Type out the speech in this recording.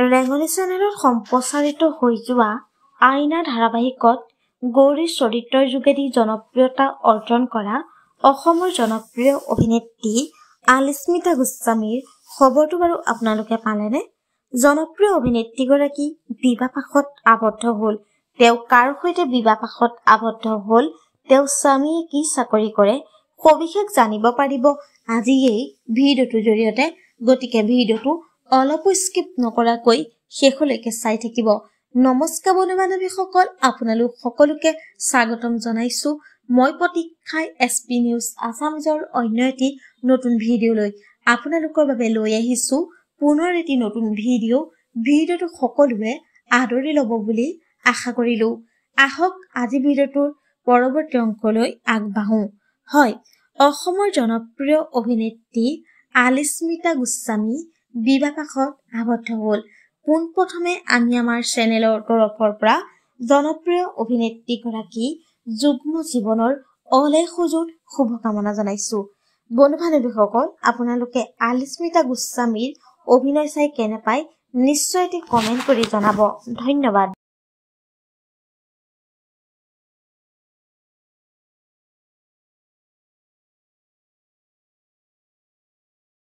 ৰেঙনি চেনেলত সম্প্ৰচাৰিত হৈ যোৱা আইনা ধাৰাবাহিকত গৌৰীৰ চৰিত্ৰৰ যোগেদি জনপ্ৰিয়তা অৰ্জন কৰা অসমৰ জনপ্ৰিয় অভিনেত্ৰী আলিস্মিতা গোস্বামীৰ খবৰটো বাৰু আপোনালোকে পালেনে? জনপ্ৰিয় অভিনেত্ৰীগৰাকী বিবাহপাশত আবদ্ধ হ'ল। তেওঁ কাৰ সৈতে বিবাহপাশত আবদ্ধ হ'ল, তেওঁ স্বামীয়ে কি চাকৰি কৰে, সবিশেষ জানিব পাৰিব আজি এই ভিডিঅ'টোৰ জৰিয়তে। গতিকে ভিডিঅ'টো অলপো স্কিপ নকৰাকৈ শেষলৈকে চাই থাকিব। নমস্কাৰ বন্ধু বান্ধৱীসকল, আপোনালোক সকলোকে স্বাগতম জনাইছো। মই প্ৰতীক্ষাই SP নিউজ আছামিজৰ অন্য এটি নতুন ভিডিঅ'লৈ আপোনালোকৰ বাবে লৈ আহিছো পুনৰ এটি নতুন ভিডিঅ'টো সকলোৱে আদৰি ল'ব বুলি আশা কৰিলো। আহক আজি ভিডিঅ'টোৰ পৰৱৰ্তী অংশলৈ আগবাঢ়ো। হয়, অসমৰ জনপ্ৰিয় অভিনেত্ৰী আলিস্মিতা গোস্বামী বিবাহপাশত আবদ্ধ হ'ল। পোনপ্ৰথমে আমি আমাৰ চেনেলৰ তৰফৰ পৰা জনপ্ৰিয় অভিনেত্ৰীগৰাকী যুগ্ম জীৱনৰ অলেখ সুজুত শুভকামনা জনাইছো। বন্ধু বান্ধৱীসকল, আপোনালোকে আলিস্মিতা গোস্বামীৰ অভিনয় চাই কেনে পায় নিশ্চয় এটি কমেণ্ট কৰি জনাব। ধন্যবাদ।